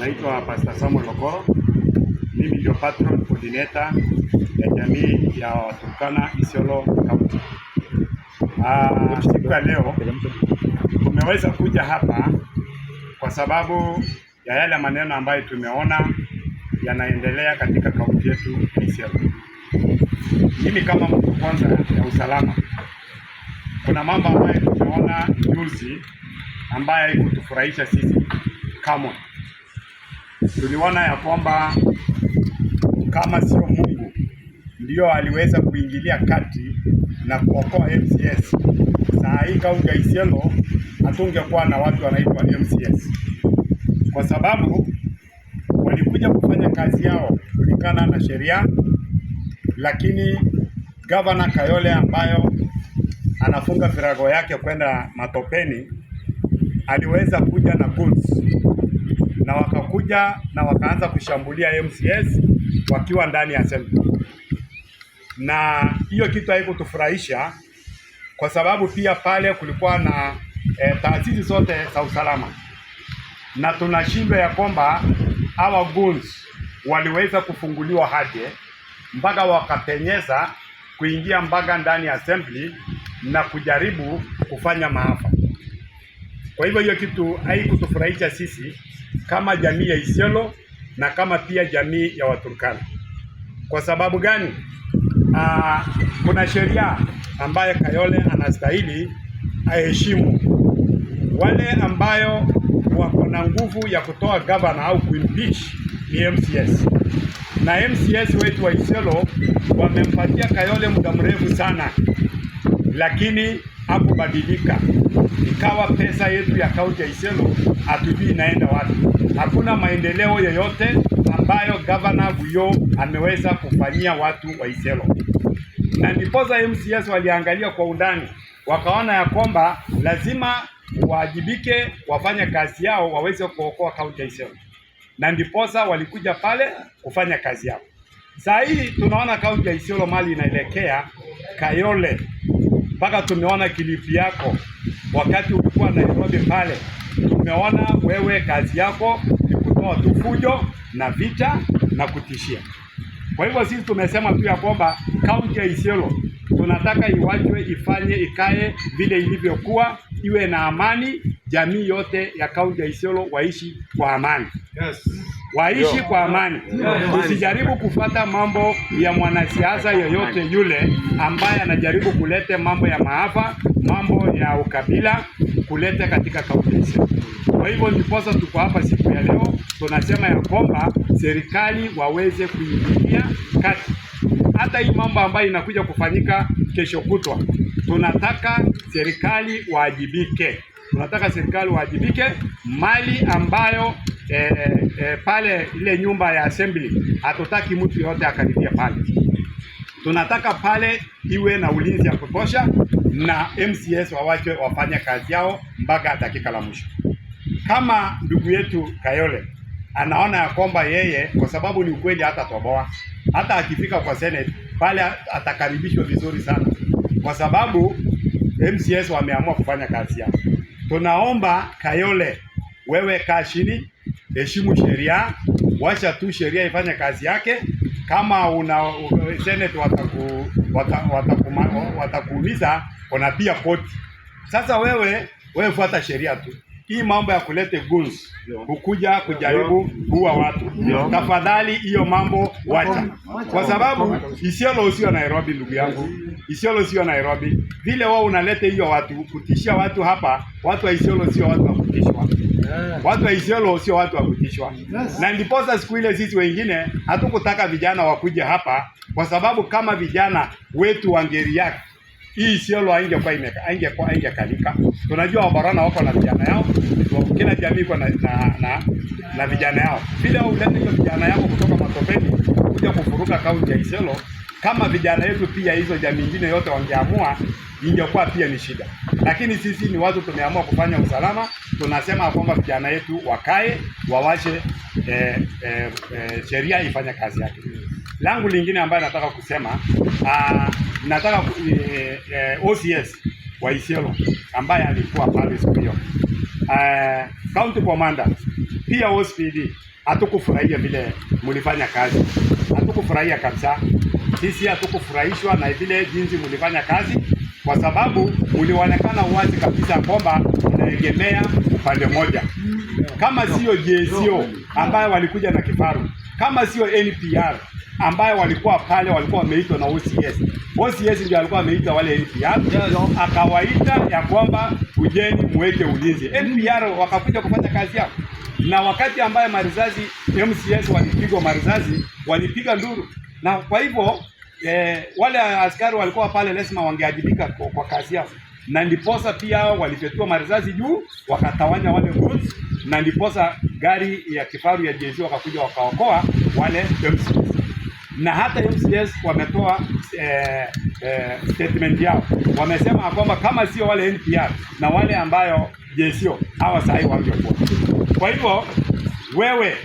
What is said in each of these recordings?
Naitwa Pastor Samuel Lokoro. Mimi ndio patron coordinator ya jamii ya Waturkana Isiolo County. Siku ya leo tumeweza kuja hapa kwa sababu ya yale maneno ambayo tumeona yanaendelea katika kaunti yetu ya Isiolo. Mimi kama mtu kwanza ya usalama, kuna mambo ambayo tumeona juzi ambayo haikutufurahisha sisi kama. Tuliona ya kwamba kama sio Mungu ndio aliweza kuingilia kati na kuokoa MCS, saa hii kaunti ya Isiolo hatungekuwa na watu wanaitwa MCS, kwa sababu walikuja kufanya kazi yao kulingana na sheria, lakini Governor Kayole ambayo anafunga virago yake kwenda matopeni aliweza kuja na goods, na wakakuja na wakaanza kushambulia MCS wakiwa ndani ya assembly. Na hiyo kitu haikutufurahisha kwa sababu pia pale kulikuwa na taasisi zote za usalama, na tunashindwa ya kwamba hawa goons waliweza kufunguliwa hadi mpaka wakapenyeza kuingia mpaka ndani ya assembly na kujaribu kufanya maafa. Kwa hivyo hiyo kitu haikutufurahisha sisi kama jamii ya Isiolo na kama pia jamii ya Waturkana. Kwa sababu gani? Kuna sheria ambayo Kayole anastahili aheshimu. Wale ambayo wako na nguvu ya kutoa governor au kuimpeach ni MCS. Na MCS wetu wa Isiolo wamempatia Kayole muda mrefu sana, lakini hakubadilika. Ikawa pesa yetu ya kaunti ya Isiolo hatujui inaenda wapi. Hakuna maendeleo yoyote ambayo Governor Buyo ameweza kufanyia watu wa Isiolo. Na ndiposa MCS waliangalia kwa undani, wakaona ya kwamba lazima waajibike, wafanye kazi yao, waweze kuokoa kaunti ya Isiolo. Na ndiposa walikuja pale kufanya kazi yao. Saa hii tunaona kaunti ya Isiolo mali inaelekea. Kayole, mpaka tumeona kilipi yako wakati ulikuwa Nairobi pale. Tumeona wewe kazi yako ni kutoa tu fujo na vita na kutishia. Kwa hivyo sisi tumesema tu ya kwamba kaunti ya Isiolo tunataka iwachwe ifanye ikae vile ilivyokuwa, iwe na amani. Jamii yote ya kaunti ya Isiolo waishi kwa amani. Waishi kwa amani. Usijaribu kufuata mambo ya mwanasiasa yoyote yule ambaye anajaribu kuleta mambo ya maafa, mambo ya ukabila kuleta katika kaunti ya Isiolo. Kwa hivyo ndiposa tuko hapa siku ya leo, tunasema ya kwamba serikali waweze kuingilia kati. Hata hii mambo ambayo inakuja kufanyika kesho kutwa, tunataka serikali waajibike. Tunataka serikali waajibike. Mali ambayo pale ile nyumba ya assembly, hatutaki mtu yote akaribia pale. Tunataka pale iwe na ulinzi ya kutosha, na MCS wawachwe wafanye kazi yao mpaka dakika la mwisho. Kama ndugu yetu Kayole anaona ya kwamba yeye, kwa sababu ni ukweli, hata toboa, hata akifika kwa Senate pale atakaribishwa vizuri sana, kwa sababu MCS wameamua kufanya kazi yao. Tunaomba Kayole, wewe kaa chini, heshimu sheria, wacha tu sheria ifanye kazi yake. Kama Senate watakuuliza, kuna pia koti. Sasa wewe fuata sheria tu. Hii mambo ya kulete goons, ukuja kujaribu kuua watu, tafadhali hiyo mambo wacha. Kwa sababu Isiolo sio Nairobi, ndugu yangu. Isiolo sio Nairobi. Vile wao unaleta hiyo watu kutishia watu hapa, watu wa Isiolo sio watu wa kutishwa. Watu wa Isiolo sio watu wa kutishwa. Na ndiposa siku ile sisi wengine hatukutaka vijana wakuje hapa, kwa sababu kama vijana wetu wangeriact, hii Isiolo haingekalika. Tunajua Waborana wako na vijana yao, kila jamii iko na vijana yao. Vile ulete hiyo vijana yako kutoka matopeni kuja kufuruka kaunti ya Isiolo, kama vijana yetu pia hizo jamii nyingine yote wangeamua, ingekuwa pia ni shida. Lakini sisi ni watu tumeamua kufanya usalama. Tunasema kwamba vijana yetu wakae, wawache sheria ifanye kazi yake. Langu lingine ambayo nataka kusema, nataka OCS wa Isiolo ambaye alikuwa pale siku hiyo, county commander pia OCPD hatukufurahia vile mlifanya kazi, hatukufurahia kabisa. Sisi hatukufurahishwa na vile jinsi mlifanya kazi, kwa sababu mlionekana wazi kabisa kwamba mnaegemea upande moja. Kama sio JSO ambayo walikuja na kifaru, kama sio NPR ambayo walikuwa pale, walikuwa wameitwa na OCS. OCS ndio alikuwa ameita wale NPR, akawaita ya kwamba kujeni muweke ulinzi. NPR wakakuja kufanya kazi yao, na wakati ambaye marizazi MCS walipigwa marizazi, walipiga nduru, na kwa hivyo wale askari walikuwa pale lazima wangeajibika kwa kazi yao, na ndiposa pia walifyatua marizazi juu wakatawanya wale goods, na ndiposa gari ya kifaru ya jeshi wakakuja wakaokoa wale MCS. Na hata MCS wametoa statement yao, wamesema kwamba kama sio wale NPR na wale ambayo JSO hawa sahi wangekuwa. Kwa hivyo wewe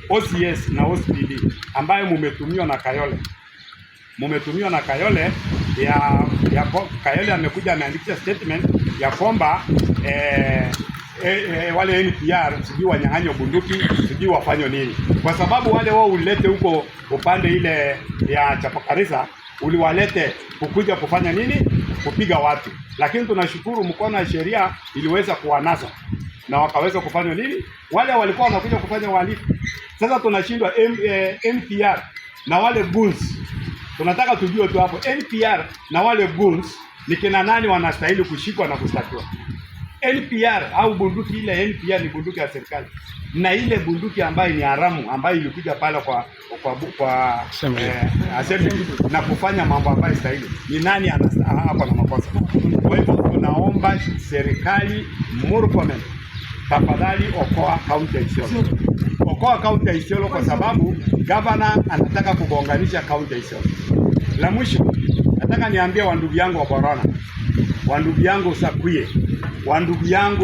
OCS na OCPD ambayo mumetumiwa na Kayole, Kayole amekuja ameandikisha statement ya kwamba wale NPR sijui wanyang'anywe bunduki, sijui wafanywe nini, kwa sababu wale wao ulete huko upande ile ya Chapakarisa, uliwalete kukuja kufanya nini? Kupiga watu. Lakini tunashukuru mkono wa sheria iliweza kuwanasa na wakaweza kufanya nini? Wale walikuwa wanakuja kufanya uhalifu. Sasa tunashindwa NPR na wale goons. Tunataka tujue tu hapo NPR na wale goons ni kina nani wanastahili kushikwa na kushtakiwa. NPR au bunduki ile NPR ni bunduki ya serikali, na ile bunduki ambayo ni haramu ambayo ilikuja pale kwa assembly na kufanya mambo ambayo stahili, ni nani hapa na makosa? Kwa hivyo tunaomba serikali Murkomen, tafadhali okoa kaunti ya Isiolo. Okoa kaunti ya Isiolo kwa sababu governor anataka kugonganisha kaunti ya Isiolo. La mwisho nataka niambie wandugu yangu wa Borana, wandugu yangu Sakuye, wandugu yangu